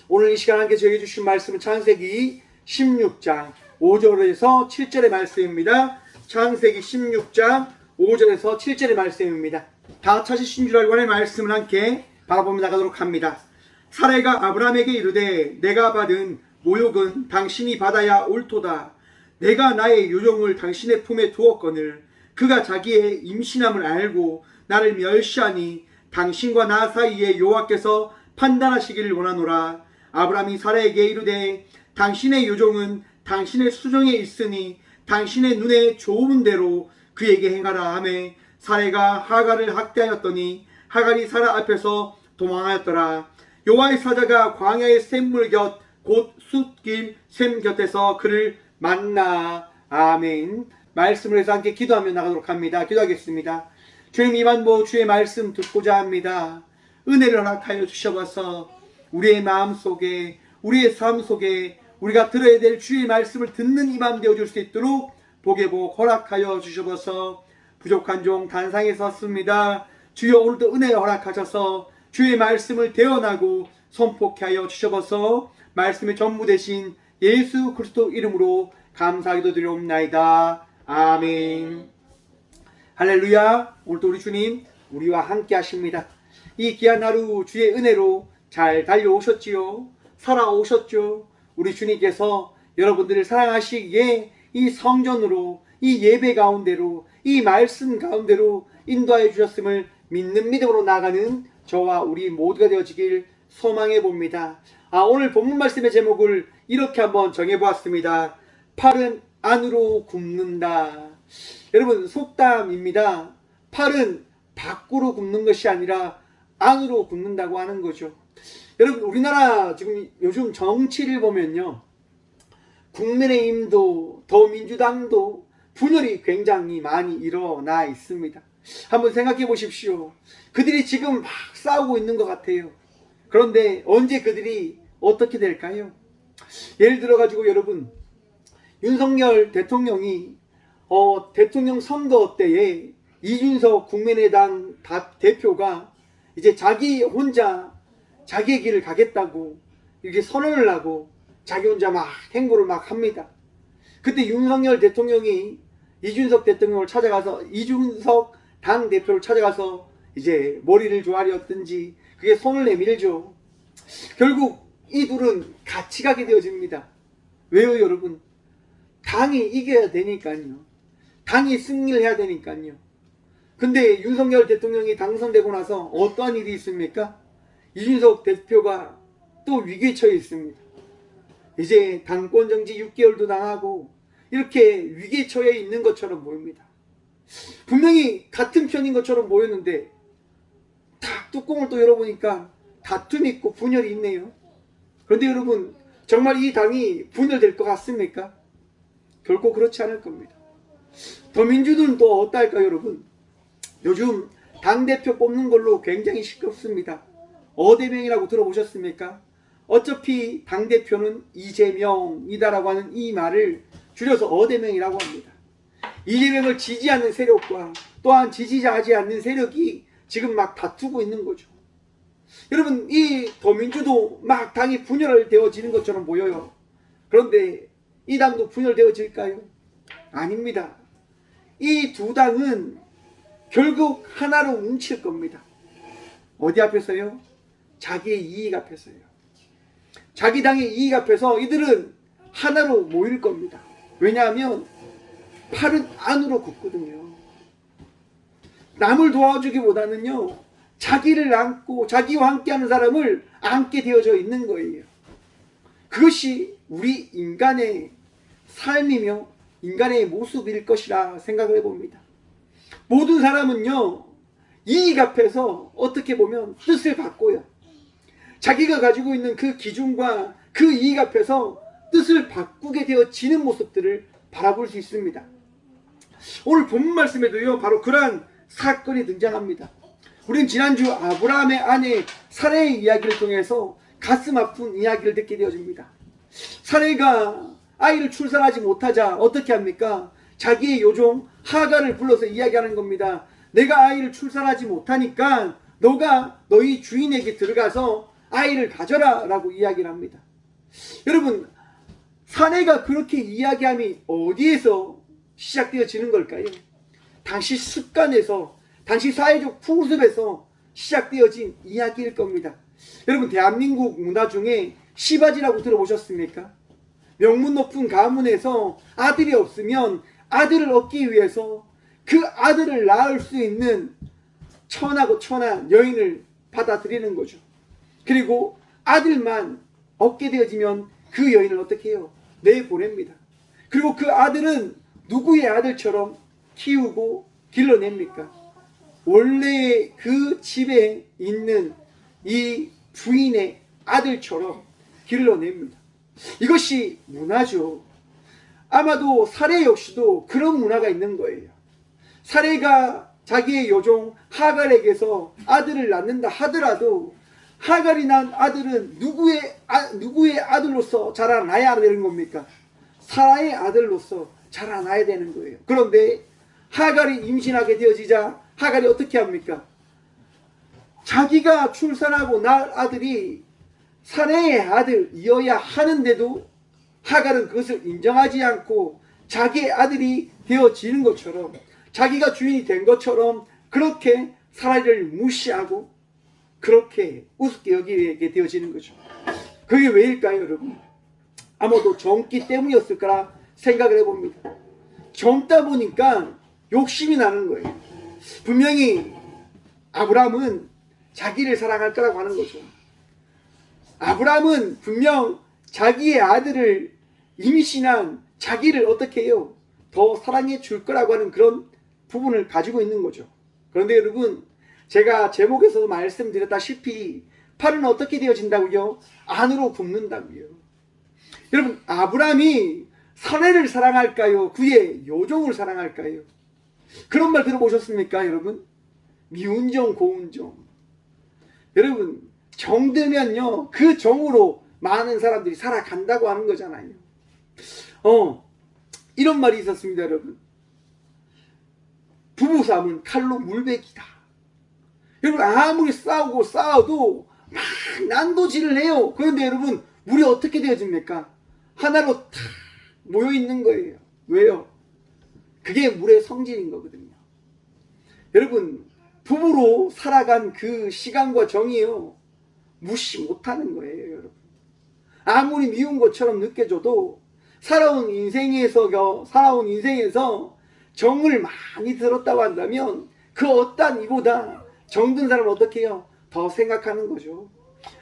오늘 이 시간 함께 저에게 주신 말씀은 창세기 16장 5절에서 7절의 말씀입니다. 창세기 16장 5절에서 7절의 말씀입니다. 다 찾으신 줄 알고 의 말씀을 함께 바라보며 나가도록 합니다. 사라가 아브라함에게 이르되 내가 받은 모욕은 당신이 받아야 옳도다. 내가 나의 요종을 당신의 품에 두었거늘 그가 자기의 임신함을 알고 나를 멸시하니 당신과 나 사이에 여호와께서 판단하시기를 원하노라. 아브라함이 사라에게 이르되 당신의 요종은 당신의 수정에 있으니 당신의 눈에 좋은 대로 그에게 행하라 하매 사라가 하갈을 학대하였더니 하갈이 사라 앞에서 도망하였더라. 여호와의 사자가 광야의 샘물 곁 곧 숫길 샘 곁에서 그를 만나. 아멘. 말씀을 해서 함께 기도하며 나가도록 합니다. 기도하겠습니다. 주님, 이만보 주의 말씀 듣고자 합니다. 은혜를 허락하여 주셔서 우리의 마음속에 우리의 삶 속에 우리가 들어야 될 주의 말씀을 듣는 이맘 되어줄 수 있도록 복의 복 허락하여 주셔서 부족한 종 단상에 섰습니다. 주여, 오늘도 은혜 허락하셔서 주의 말씀을 대언하고 선포케 하여 주셔서 말씀의 전부 되신 예수 그리스도 이름으로 감사하기도 드리옵나이다. 아멘. 할렐루야. 오늘도 우리 주님 우리와 함께 하십니다. 이 귀한 하루 주의 은혜로 잘 달려오셨지요. 살아오셨죠. 우리 주님께서 여러분들을 사랑하시기에 이 성전으로, 이 예배 가운데로, 이 말씀 가운데로 인도하여 주셨음을 믿는 믿음으로 나아가는 저와 우리 모두가 되어지길 소망해 봅니다. 오늘 본문 말씀의 제목을 이렇게 한번 정해보았습니다. 팔은 안으로 굽는다. 여러분, 속담입니다. 팔은 밖으로 굽는 것이 아니라 안으로 굽는다고 하는 거죠. 여러분, 우리나라 지금 요즘 정치를 보면요, 국민의힘도 더민주당도 분열이 굉장히 많이 일어나 있습니다. 한번 생각해 보십시오. 그들이 지금 막 싸우고 있는 것 같아요. 그런데 언제 그들이 어떻게 될까요? 예를 들어 가지고 여러분, 윤석열 대통령이 대통령 선거 때에 이준석 국민의당 대표가 이제 자기 혼자 자기의 길을 가겠다고 이렇게 선언을 하고 자기 혼자 막 행보를 막 합니다. 그때 윤석열 대통령이 이준석 대통령을 찾아가서, 이준석 당 대표를 찾아가서 이제 머리를 조아렸든지 그게 손을 내밀죠. 결국 이 둘은 같이 가게 되어집니다. 왜요, 여러분? 당이 이겨야 되니까요. 당이 승리를 해야 되니까요. 근데 윤석열 대통령이 당선되고 나서 어떠한 일이 있습니까? 이준석 대표가 또 위기에 처해 있습니다. 이제 당권 정지 6개월도 당하고 이렇게 위기에 처해 있는 것처럼 보입니다. 분명히 같은 편인 것처럼 보였는데 딱 뚜껑을 또 열어보니까 다툼이 있고 분열이 있네요. 그런데 여러분, 정말 이 당이 분열될 것 같습니까? 결코 그렇지 않을 겁니다. 더민주는 또 어떨까요, 여러분? 요즘 당대표 뽑는 걸로 굉장히 시끄럽습니다. 어대명이라고 들어보셨습니까? 어차피 당대표는 이재명이다라고 하는 이 말을 줄여서 어대명이라고 합니다. 이재명을 지지하는 세력과 또한 지지하지 않는 세력이 지금 막 다투고 있는 거죠. 여러분, 이 더민주도 막 당이 분열되어지는 것처럼 보여요. 그런데 이 당도 분열되어질까요? 아닙니다. 이 두 당은 결국 하나로 뭉칠 겁니다. 어디 앞에서요? 자기의 이익 앞에서요. 자기 당의 이익 앞에서 이들은 하나로 모일 겁니다. 왜냐하면 팔은 안으로 굽거든요. 남을 도와주기보다는요, 자기를 안고 자기와 함께하는 사람을 안게 되어져 있는 거예요. 그것이 우리 인간의 삶이며 인간의 모습일 것이라 생각을 해봅니다. 모든 사람은요, 이익 앞에서 어떻게 보면 뜻을 바꿔요. 자기가 가지고 있는 그 기준과 그 이익 앞에서 뜻을 바꾸게 되어지는 모습들을 바라볼 수 있습니다. 오늘 본문 말씀에도요, 바로 그러한 사건이 등장합니다. 우리는 지난주 아브라함의 아내 사라의 이야기를 통해서 가슴 아픈 이야기를 듣게 되어집니다. 사라가 아이를 출산하지 못하자 어떻게 합니까? 자기의 요종 하갈을 불러서 이야기하는 겁니다. 내가 아이를 출산하지 못하니까 너가 너희 주인에게 들어가서 아이를 가져라 라고 이야기를 합니다. 여러분, 사내가 그렇게 이야기함이 어디에서 시작되어지는 걸까요? 당시 습관에서, 당시 사회적 풍습에서 시작되어진 이야기일 겁니다. 여러분, 대한민국 문화 중에 시바지라고 들어보셨습니까? 명문 높은 가문에서 아들이 없으면 아들을 얻기 위해서 그 아들을 낳을 수 있는 천하고 천한 여인을 받아들이는 거죠. 그리고 아들만 얻게 되어지면 그 여인을 어떻게 해요? 내보냅니다. 그리고 그 아들은 누구의 아들처럼 키우고 길러냅니까? 원래 그 집에 있는 이 부인의 아들처럼 길러냅니다. 이것이 문화죠. 아마도 사례 역시도 그런 문화가 있는 거예요. 사례가 자기의 요종 하갈에게서 아들을 낳는다 하더라도 하갈이 난 아들은 누구의 아들로서 자라나야 되는 겁니까? 사라의 아들로서 자라나야 되는 거예요. 그런데 하갈이 임신하게 되어지자 하갈이 어떻게 합니까? 자기가 출산하고 낳을 아들이 사례의 아들이어야 하는데도 하갈은 그것을 인정하지 않고 자기의 아들이 되어지는 것처럼, 자기가 주인이 된 것처럼 그렇게 사라를 무시하고 그렇게 우습게 여기게 되어지는 거죠. 그게 왜일까요, 여러분? 아마도 젊기 때문이었을 거라 생각을 해봅니다. 젊다 보니까 욕심이 나는 거예요. 분명히 아브라함은 자기를 사랑할 거라고 하는 거죠. 아브라함은 분명 자기의 아들을 임신한 자기를 어떻게 해요? 더 사랑해 줄 거라고 하는 그런 부분을 가지고 있는 거죠. 그런데 여러분, 제가 제목에서도 말씀드렸다시피 팔은 어떻게 되어진다고요? 안으로 굽는다고요. 여러분, 아브라함이 사례를 사랑할까요? 그의 요종을 사랑할까요? 그런 말 들어보셨습니까, 여러분? 미운정, 고운정. 여러분, 정들면요, 그 정으로 많은 사람들이 살아간다고 하는 거잖아요. 이런 말이 있었습니다, 여러분. 부부싸움은 칼로 물베기다. 여러분, 아무리 싸워도 막 난도질을 해요. 그런데 여러분, 물이 어떻게 되어집니까? 하나로 탁 모여있는 거예요. 왜요? 그게 물의 성질인 거거든요. 여러분, 부부로 살아간 그 시간과 정이요, 무시 못하는 거예요, 여러분. 아무리 미운 것처럼 느껴져도 살아온 인생에서 정을 많이 들었다고 한다면 그 어떤 이보다 정든 사람을 어떻게 해요? 더 생각하는 거죠.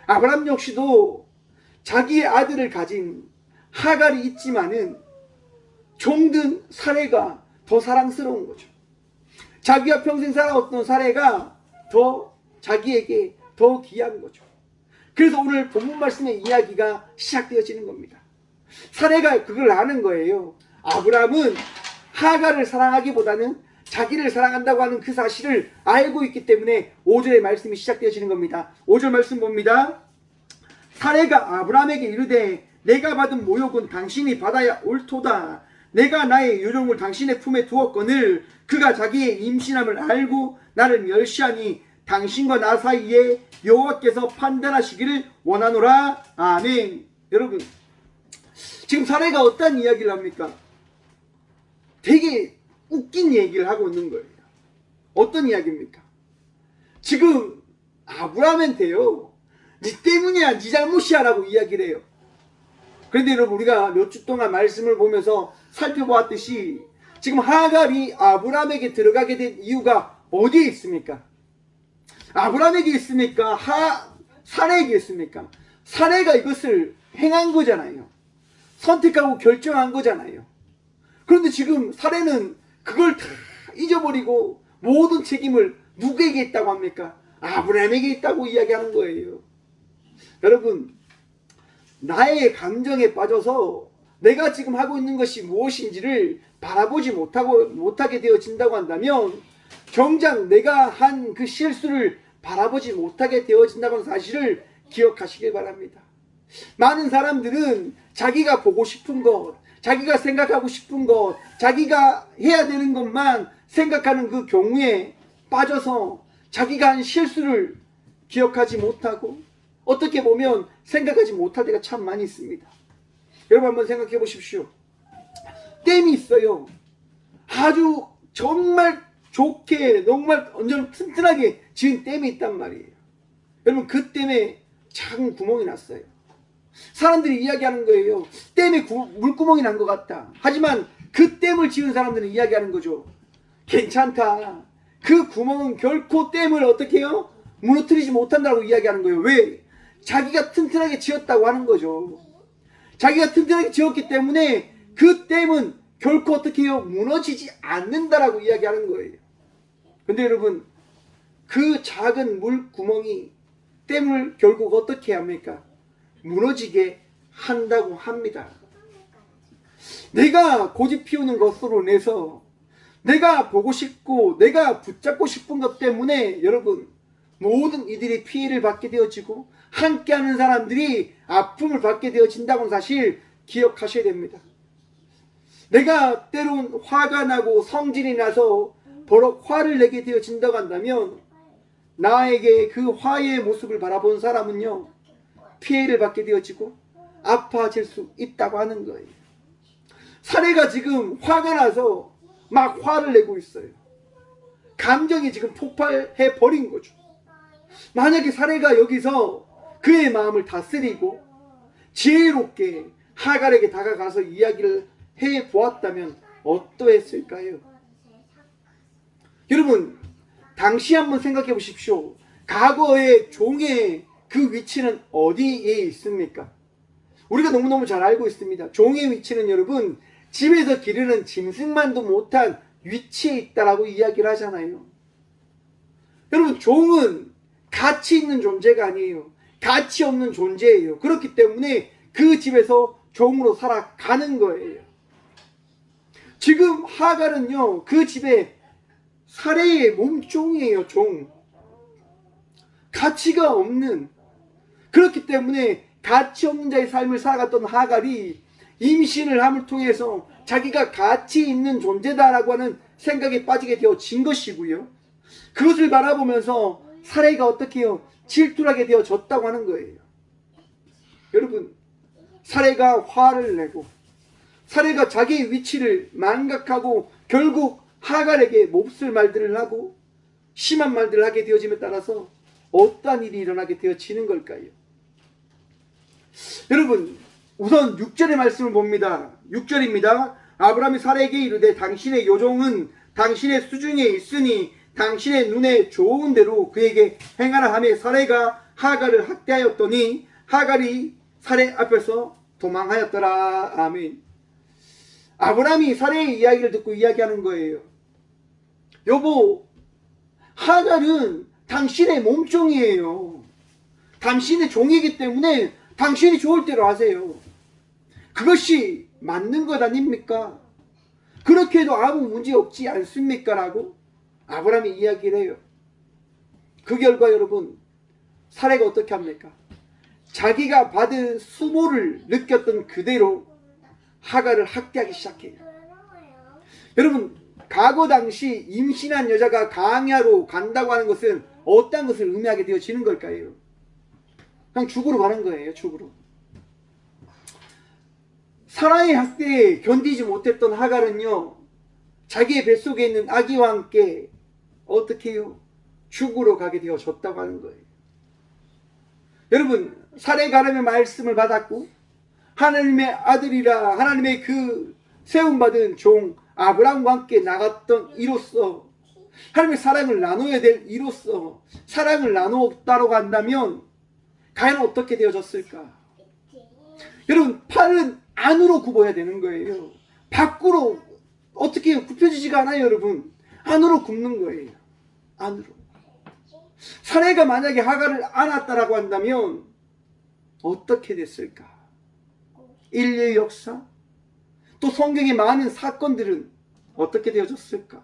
아브라함 역시도 자기의 아들을 가진 하갈이 있지만은 정든 사례가 더 사랑스러운 거죠. 자기가 평생 살아왔던 사례가 더 자기에게 더 귀한 거죠. 그래서 오늘 본문 말씀의 이야기가 시작되어지는 겁니다. 사례가 그걸 아는 거예요. 아브라함은 하갈을 사랑하기보다는 자기를 사랑한다고 하는 그 사실을 알고 있기 때문에 5절의 말씀이 시작되어지는 겁니다. 5절 말씀 봅니다. 사례가 아브라함에게 이르되 내가 받은 모욕은 당신이 받아야 옳도다. 내가 나의 요종을 당신의 품에 두었거늘 그가 자기의 임신함을 알고 나를 멸시하니 당신과 나 사이에 여호와께서 판단하시기를 원하노라. 아멘. 여러분, 지금 사례가 어떤 이야기를 합니까? 되게 웃긴 얘기를 하고 있는 거예요. 어떤 이야기입니까? 지금 아브라함한테요, 니 때문이야, 니 잘못이야 라고 이야기를 해요. 그런데 여러분, 우리가 몇 주 동안 말씀을 보면서 살펴보았듯이 지금 하갈이 아브라함에게 들어가게 된 이유가 어디에 있습니까? 아브라함에게 있습니까? 사례에게 있습니까? 사례가 이것을 행한 거잖아요. 선택하고 결정한 거잖아요. 그런데 지금 사례는 그걸 다 잊어버리고 모든 책임을 누구에게 있다고 합니까? 아브라함에게 있다고 이야기하는 거예요. 여러분, 나의 감정에 빠져서 내가 지금 하고 있는 것이 무엇인지를 바라보지 못하게 되어진다고 한다면 정작 내가 한 그 실수를 바라보지 못하게 되어진다고 하는 사실을 기억하시길 바랍니다. 많은 사람들은 자기가 보고 싶은 것, 자기가 생각하고 싶은 것, 자기가 해야 되는 것만 생각하는 그 경우에 빠져서 자기가 한 실수를 기억하지 못하고 어떻게 보면 생각하지 못할 때가 참 많이 있습니다. 여러분 한번 생각해 보십시오. 댐이 있어요. 아주 정말 좋게 정말 완전 튼튼하게 지은 댐이 있단 말이에요. 여러분 그 댐에 작은 구멍이 났어요. 사람들이 이야기하는 거예요. 댐에 물구멍이 난 것 같다. 하지만 그 댐을 지은 사람들은 이야기하는 거죠. 괜찮다. 그 구멍은 결코 댐을 어떻게 해요? 무너뜨리지 못한다고 이야기하는 거예요. 왜? 자기가 튼튼하게 지었다고 하는 거죠. 자기가 튼튼하게 지었기 때문에 그 댐은 결코 어떻게 해요? 무너지지 않는다라고 이야기하는 거예요. 근데 여러분 그 작은 물구멍이 댐을 결국 어떻게 합니까? 무너지게 한다고 합니다. 내가 고집 피우는 것으로 인해서 내가 보고 싶고 내가 붙잡고 싶은 것 때문에 여러분 모든 이들이 피해를 받게 되어지고 함께하는 사람들이 아픔을 받게 되어진다는 사실 기억하셔야 됩니다. 내가 때론 화가 나고 성질이 나서 버럭 화를 내게 되어진다고 한다면 나에게 그 화의 모습을 바라본 사람은요 피해를 받게 되어지고 아파질 수 있다고 하는 거예요. 사례가 지금 화가 나서 막 화를 내고 있어요. 감정이 지금 폭발해 버린 거죠. 만약에 사례가 여기서 그의 마음을 다스리고 지혜롭게 하갈에게 다가가서 이야기를 해 보았다면 어떠했을까요? 여러분 당시 한번 생각해 보십시오. 과거의 종의 그 위치는 어디에 있습니까? 우리가 너무너무 잘 알고 있습니다. 종의 위치는 여러분 집에서 기르는 짐승만도 못한 위치에 있다라고 이야기를 하잖아요. 여러분 종은 가치 있는 존재가 아니에요. 가치 없는 존재예요. 그렇기 때문에 그 집에서 종으로 살아가는 거예요. 지금 하갈은요 그 집에 사례의 몸종이에요. 종. 가치가 없는, 그렇기 때문에 가치 없는 자의 삶을 살아갔던 하갈이 임신을 함을 통해서 자기가 가치 있는 존재다라고 하는 생각에 빠지게 되어진 것이고요. 그것을 바라보면서 사례가 어떻게 해요? 질투하게 되어졌다고 하는 거예요. 여러분 사례가 화를 내고 사례가 자기의 위치를 망각하고 결국 하갈에게 몹쓸 말들을 하고 심한 말들을 하게 되어짐에 따라서 어떠한 일이 일어나게 되어지는 걸까요? 여러분 우선 6절의 말씀을 봅니다. 6절입니다. 아브라함이 사례에게 이르되 당신의 요종은 당신의 수중에 있으니 당신의 눈에 좋은 대로 그에게 행하라 하며 사례가 하갈을 학대하였더니 하갈이 사례 앞에서 도망하였더라. 아멘. 아브라함이 사례의 이야기를 듣고 이야기하는 거예요. 여보, 하갈은 당신의 몸종이에요. 당신의 종이기 때문에 당신이 좋을 대로 하세요. 그것이 맞는 것 아닙니까? 그렇게 해도 아무 문제 없지 않습니까? 라고 아브라함이 이야기를 해요. 그 결과 여러분 사례가 어떻게 합니까? 자기가 받은 수모를 느꼈던 그대로 하갈을 학대하기 시작해요. 여러분 과거 당시 임신한 여자가 광야로 간다고 하는 것은 어떤 것을 의미하게 되어지는 걸까요? 그냥 죽으러 가는 거예요. 죽으러. 사라의 학대에 견디지 못했던 하갈은요 자기의 뱃속에 있는 아기와 함께 어떻게 해요? 죽으러 가게 되어졌다고 하는 거예요. 여러분 사례 가람의 말씀을 받았고 하나님의 아들이라 하나님의 그 세움받은 종 아브라함과 함께 나갔던 이로써 하나님의 사랑을 나눠야 될 이로써 사랑을 나누었다고 한다면 과연 어떻게 되어졌을까? 여러분 팔은 안으로 굽어야 되는 거예요. 밖으로 어떻게 굽혀지지가 않아요. 여러분 안으로 굽는 거예요. 안으로. 사례가 만약에 하갈을 안았다라고 한다면 어떻게 됐을까? 인류의 역사 또 성경의 많은 사건들은 어떻게 되어졌을까?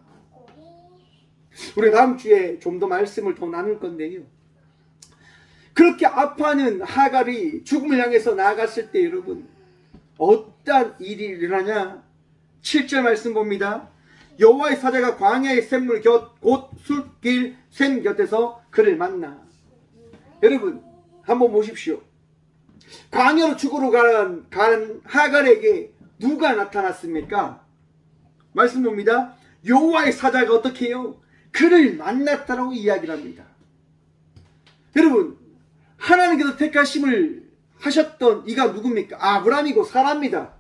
우리 다음 주에 좀 더 말씀을 더 나눌 건데요. 그렇게 아파하는 하갈이 죽음을 향해서 나아갔을 때 여러분 어떤 일이 일어나냐? 7절 말씀 봅니다. 여호와의 사자가 광야의 샘물 곁 곧 숲길 샘 곁에서 그를 만나. 여러분 한번 보십시오. 광야로 죽으러 가는 하갈에게 누가 나타났습니까? 말씀 봅니다. 여호와의 사자가 어떻게 해요? 그를 만났다라고 이야기를 합니다. 여러분, 하나님께서 택하심을 하셨던 이가 누굽니까? 아브라함이고 사라입니다.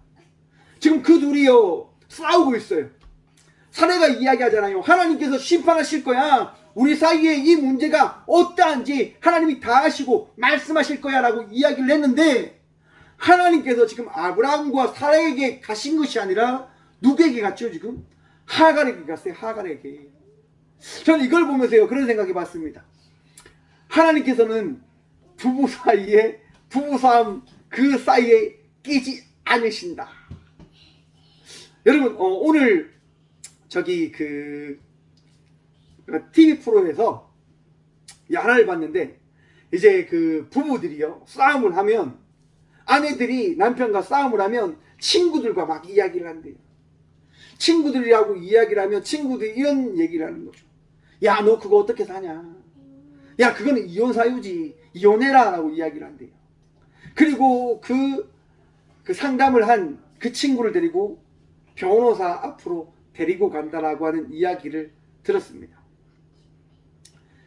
지금 그 둘이요 싸우고 있어요. 사례가 이야기하잖아요. 하나님께서 심판하실 거야. 우리 사이에 이 문제가 어떠한지 하나님이 다 아시고 말씀하실 거야 라고 이야기를 했는데, 하나님께서 지금 아브라함과 사라에게 가신 것이 아니라 누구에게 갔죠? 지금 하갈에게 갔어요. 하갈에게. 저는 이걸 보면서요 그런 생각해 봤습니다. 하나님께서는 부부싸움 그 사이에 끼지 않으신다. 여러분, 오늘 저기 TV 프로에서 하나를 봤는데, 이제 그 부부들이요 싸움을 하면, 아내들이 남편과 싸움을 하면 친구들과 막 이야기를 한대요. 친구들이라고 이야기를 하면 친구들이 이런 얘기를 하는 거죠. 야, 너 그거 어떻게 사냐? 야, 그거는 이혼 사유지. 이혼해라 라고 이야기를 한대요. 그리고 그 상담을 한 그 친구를 데리고 변호사 앞으로 데리고 간다라고 하는 이야기를 들었습니다.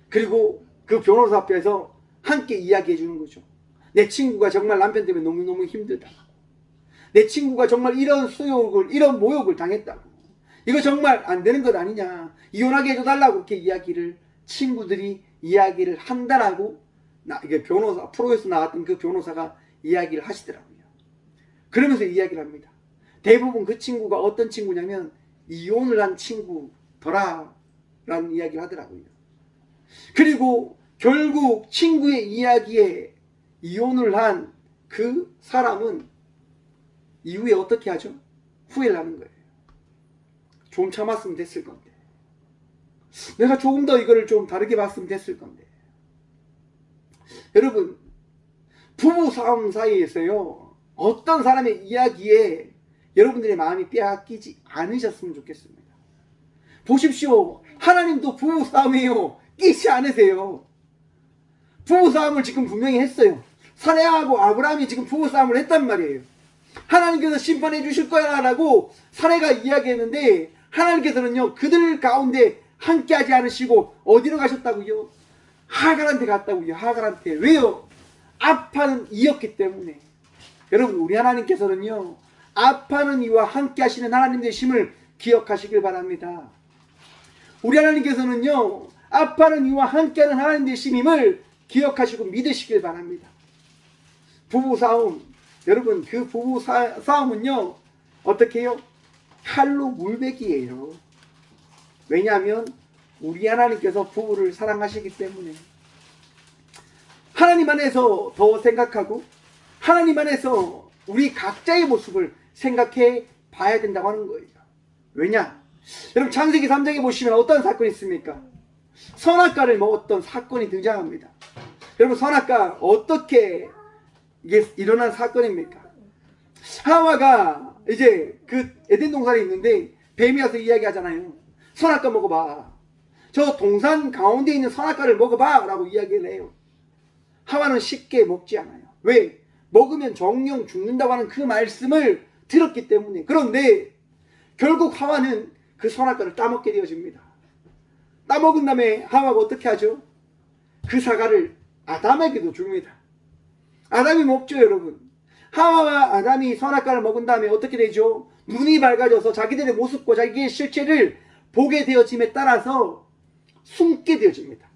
그리고 그 변호사 앞에서 함께 이야기해 주는 거죠. 내 친구가 정말 남편 때문에 너무너무 힘들다. 내 친구가 정말 이런 수욕을, 이런 모욕을 당했다고. 이거 정말 안 되는 것 아니냐. 이혼하게 해줘달라고 이렇게 이야기를, 친구들이 이야기를 한다라고, 이게 변호사, 프로에서 나왔던 그 변호사가 이야기를 하시더라고요. 그러면서 이야기를 합니다. 대부분 그 친구가 어떤 친구냐면, 이혼을 한 친구더라. 라는 이야기를 하더라고요. 그리고 결국 친구의 이야기에 이혼을 한 그 사람은 이후에 어떻게 하죠? 후회를 하는 거예요. 좀 참았으면 됐을 건데. 내가 조금 더 이거를 좀 다르게 봤으면 됐을 건데. 여러분, 부부 싸움 사이에서요 어떤 사람의 이야기에 여러분들의 마음이 빼앗기지 않으셨으면 좋겠습니다. 보십시오. 하나님도 부부 싸움이에요. 끼지 않으세요. 부부 싸움을 지금 분명히 했어요. 사레하고 아브라함이 지금 부부 싸움을 했단 말이에요. 하나님께서 심판해 주실 거야 라고 사레가 이야기했는데, 하나님께서는요 그들 가운데 함께 하지 않으시고 어디로 가셨다고요? 하갈한테 갔다고요. 하갈한테. 왜요? 아파하는 이였기 때문에. 여러분, 우리 하나님께서는요 아파하는 이와 함께 하시는 하나님 되심을 기억하시길 바랍니다. 우리 하나님께서는요 아파하는 이와 함께하는 하나님 되심임을 기억하시고 믿으시길 바랍니다. 부부싸움, 여러분, 그 부부싸움은요 어떻게 해요? 칼로 물베기예요. 왜냐하면 우리 하나님께서 부부를 사랑하시기 때문에. 하나님 안에서 더 생각하고 하나님 안에서 우리 각자의 모습을 생각해 봐야 된다고 하는 거예요. 왜냐? 여러분, 창세기 3장에 보시면 어떤 사건이 있습니까? 선악과를 먹었던 사건이 등장합니다. 여러분, 선악과 어떻게 이게 일어난 사건입니까? 하와가 이제 그 에덴 동산에 있는데 뱀이 와서 이야기하잖아요. 선악과 먹어봐. 저 동산 가운데 있는 선악과를 먹어봐 라고 이야기를 해요. 하와는 쉽게 먹지 않아요. 왜? 먹으면 정령 죽는다고 하는 그 말씀을 들었기 때문에. 그런데 결국 하와는 그 선악과를 따먹게 되어집니다. 따먹은 다음에 하와가 어떻게 하죠? 그 사과를 아담에게도 줍니다. 아담이 먹죠, 여러분. 하와와 아담이 선악과를 먹은 다음에 어떻게 되죠? 눈이 밝아져서 자기들의 모습과 자기의 실체를 보게 되어짐에 따라서 숨게 되어집니다.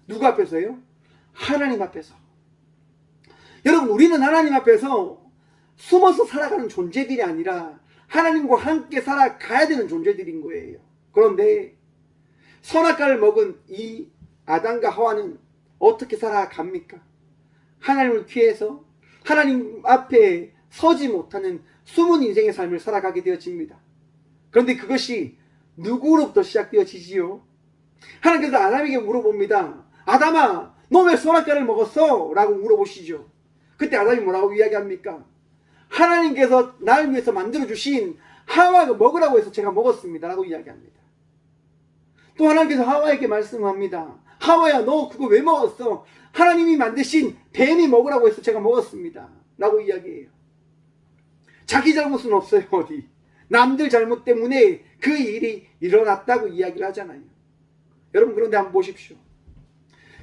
누구 앞에서요? 하나님 앞에서. 여러분, 우리는 하나님 앞에서 숨어서 살아가는 존재들이 아니라 하나님과 함께 살아가야 되는 존재들인 거예요. 그런데 선악과를 먹은 이 아담과 하와는 어떻게 살아갑니까? 하나님을 피해서 하나님 앞에 서지 못하는 숨은 인생의 삶을 살아가게 되어집니다. 그런데 그것이 누구로부터 시작되어지지요? 하나님께서 아담에게 물어봅니다. 아담아, 너 왜 선악과를 먹었어? 라고 물어보시죠. 그때 아담이 뭐라고 이야기합니까? 하나님께서 나를 위해서 만들어주신 하와가 먹으라고 해서 제가 먹었습니다 라고 이야기합니다. 또 하나님께서 하와에게 말씀합니다. 하와야, 너 그거 왜 먹었어? 하나님이 만드신 뱀이 먹으라고 해서 제가 먹었습니다 라고 이야기해요. 자기 잘못은 없어요. 어디 남들 잘못 때문에 그 일이 일어났다고 이야기를 하잖아요. 여러분, 그런데 한번 보십시오.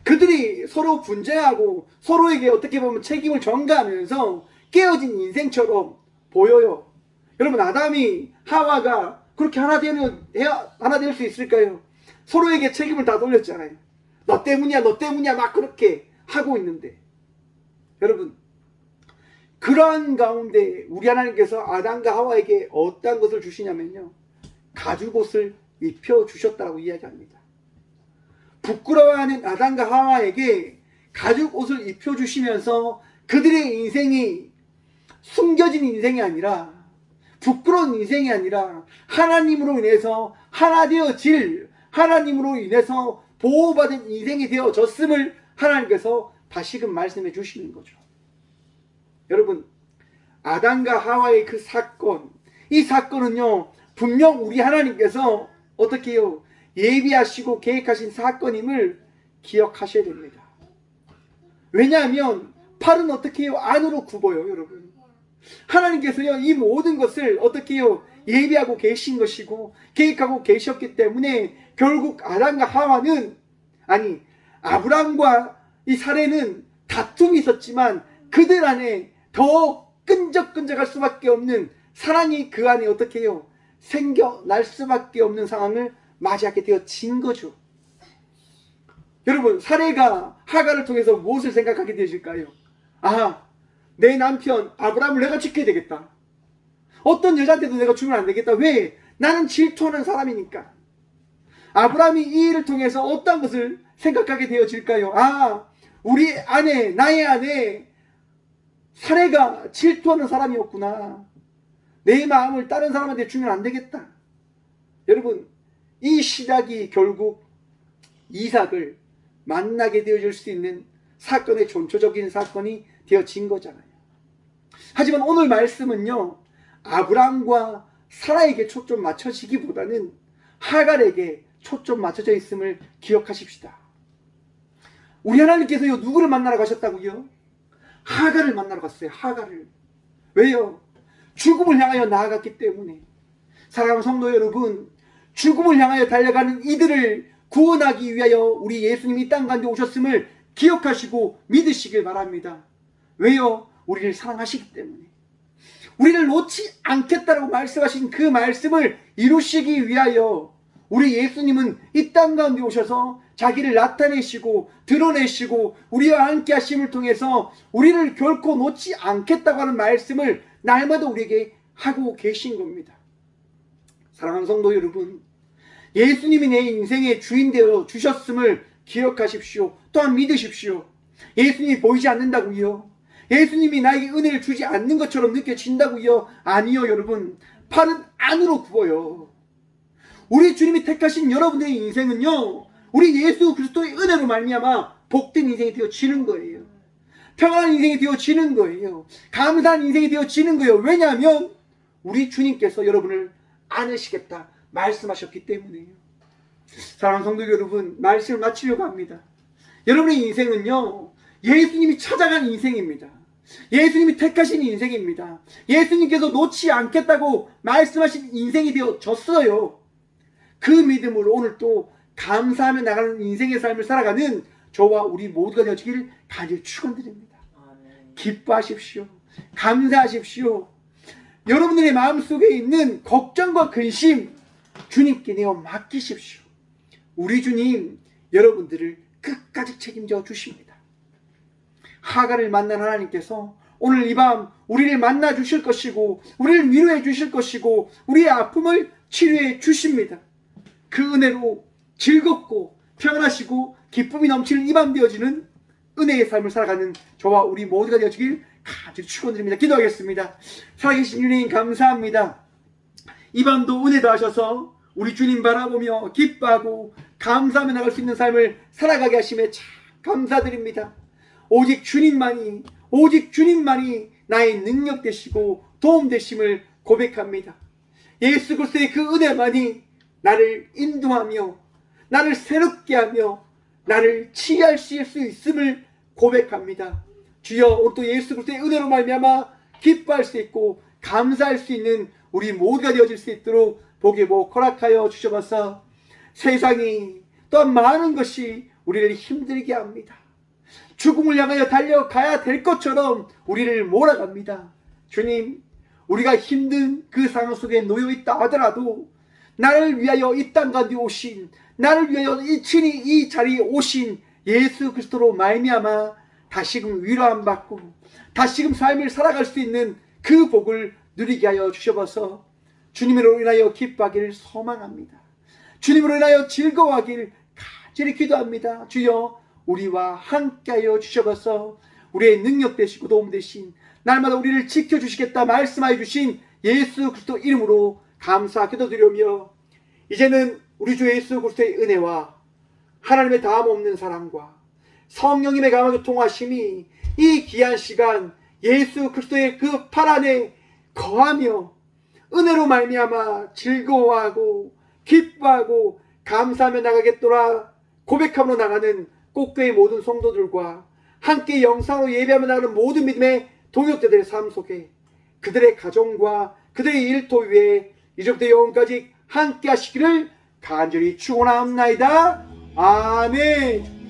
그들이 서로 분쟁하고 서로에게 어떻게 보면 책임을 전가하면서 깨어진 인생처럼 보여요. 여러분, 아담이 하와가 그렇게 하나 될 수 있을까요? 서로에게 책임을 다 돌렸잖아요. 너 때문이야, 너 때문이야, 막 그렇게 하고 있는데, 여러분, 그러한 가운데 우리 하나님께서 아담과 하와에게 어떤 것을 주시냐면요, 가죽옷을 입혀주셨다고 이야기합니다. 부끄러워하는 아담과 하와에게 가죽옷을 입혀주시면서 그들의 인생이 숨겨진 인생이 아니라, 부끄러운 인생이 아니라 하나님으로 인해서 하나 되어질, 하나님으로 인해서 보호받은 인생이 되어졌음을 하나님께서 다시금 말씀해 주시는 거죠. 여러분, 아담과 하와의 그 사건, 이 사건은요, 분명 우리 하나님께서 어떻게 해요? 예비하시고 계획하신 사건임을 기억하셔야 됩니다. 왜냐하면 팔은 어떻게 해요? 안으로 굽어요. 여러분, 하나님께서요, 이 모든 것을 어떻게 해요? 예비하고 계신 것이고 계획하고 계셨기 때문에 결국 아담과 하와는, 아니 아브람과 이 사레는 다툼이 있었지만 그들 안에 더 끈적끈적할 수밖에 없는 사랑이 그 안에 어떻게 해요? 생겨날 수밖에 없는 상황을 맞이하게 되어진 거죠. 여러분, 사레가 하갈을 통해서 무엇을 생각하게 되실까요? 아, 내 남편 아브람을 내가 지켜야 되겠다. 어떤 여자한테도 내가 주면 안 되겠다. 왜? 나는 질투하는 사람이니까. 아브람이 이 일을 통해서 어떤 것을 생각하게 되어질까요? 아, 우리 아내, 나의 아내 사레가 질투하는 사람이었구나. 내 마음을 다른 사람한테 주면 안 되겠다. 여러분, 이 시작이 결국 이삭을 만나게 되어질 수 있는 사건의 전초적인 사건이 되어진 거잖아요. 하지만 오늘 말씀은요, 아브람과 사라에게 초점 맞춰지기보다는 하갈에게 초점 맞춰져 있음을 기억하십시다. 우리 하나님께서요, 누구를 만나러 가셨다고요? 하갈을 만나러 갔어요. 하갈을. 왜요? 죽음을 향하여 나아갔기 때문에. 사랑하는 성도 여러분, 죽음을 향하여 달려가는 이들을 구원하기 위하여 우리 예수님이 땅 가운데 오셨음을 기억하시고 믿으시길 바랍니다. 왜요? 우리를 사랑하시기 때문에. 우리를 놓지 않겠다라고 말씀하신 그 말씀을 이루시기 위하여 우리 예수님은 이 땅 가운데 오셔서 자기를 나타내시고 드러내시고 우리와 함께 하심을 통해서 우리를 결코 놓지 않겠다고 하는 말씀을 날마다 우리에게 하고 계신 겁니다. 사랑하는 성도 여러분, 예수님이 내 인생의 주인 되어 주셨음을 기억하십시오. 또한 믿으십시오. 예수님이 보이지 않는다고요? 예수님이 나에게 은혜를 주지 않는 것처럼 느껴진다고요? 아니요. 여러분, 팔은 안으로 굽어요. 우리 주님이 택하신 여러분들의 인생은요, 우리 예수 그리스도의 은혜로 말미암아 복된 인생이 되어지는 거예요. 평안한 인생이 되어지는 거예요. 감사한 인생이 되어지는 거예요. 왜냐하면 우리 주님께서 여러분을 안으시겠다 말씀하셨기 때문에요. 사랑하는 성도 여러분, 말씀을 마치려고 합니다. 여러분의 인생은요, 예수님이 찾아간 인생입니다. 예수님이 택하신 인생입니다. 예수님께서 놓지 않겠다고 말씀하신 인생이 되어졌어요. 그 믿음으로 오늘 또 감사하며 나가는 인생의 삶을 살아가는 저와 우리 모두가 되어지기를 간절히 축원드립니다. 기뻐하십시오. 감사하십시오. 여러분들의 마음속에 있는 걱정과 근심 주님께 내어 맡기십시오. 우리 주님 여러분들을 끝까지 책임져 주십니다. 하갈을 만난 하나님께서 오늘 이 밤 우리를 만나 주실 것이고 우리를 위로해 주실 것이고 우리의 아픔을 치료해 주십니다. 그 은혜로 즐겁고 평안하시고 기쁨이 넘치는 이 밤 되어지는 은혜의 삶을 살아가는 저와 우리 모두가 되어지길 간절히 축원드립니다. 기도하겠습니다. 살아계신 주님 감사합니다. 이 밤도 은혜 더하셔서 우리 주님 바라보며 기뻐하고 감사하며 나갈 수 있는 삶을 살아가게 하심에 참 감사드립니다. 오직 주님만이 나의 능력 되시고 도움 되심을 고백합니다. 예수 그리스도의 그 은혜만이 나를 인도하며 나를 새롭게 하며 나를 치유하실 수 있음을 고백합니다. 주여, 오늘 또 예수 그리스도의 은혜로 말미암아 기뻐할 수 있고 감사할 수 있는 우리 모두가 되어질 수 있도록 복의 복 허락하여 주셔서 세상이 또한 많은 것이 우리를 힘들게 합니다. 죽음을 향하여 달려가야 될 것처럼 우리를 몰아갑니다. 주님, 우리가 힘든 그 상황 속에 놓여 있다 하더라도 나를 위하여 이 땅 가운데 오신, 나를 위하여 친히 이 자리에 오신 예수 그리스도로 말미암아 다시금 위로함 받고 다시금 삶을 살아갈 수 있는 그 복을 누리게 하여 주셔서 주님으로 인하여 기뻐하기를 소망합니다. 주님으로 인하여 즐거워하기를 간절히 기도합니다. 주여, 우리와 함께하여 주셔서 우리의 능력 되시고 도움 되신, 날마다 우리를 지켜주시겠다 말씀하여 주신 예수 그리스도 이름으로 감사 기도드리며, 이제는 우리 주 예수 그리스도의 은혜와 하나님의 다함 없는 사랑과 성령님의 감화 통하심이 이 귀한 시간 예수 그리스도의 그 팔 안에 거하며 은혜로 말미암아 즐거워하고 기뻐하고 감사하며 나가겠노라 고백함으로 나가는 꽃교회 모든 성도들과 함께 영상으로 예배하며 나가는 모든 믿음의 동역자들의 삶 속에 그들의 가정과 그들의 일터 위에 이제부터 영원까지 함께 하시기를 간절히 축원하옵나이다. 아멘.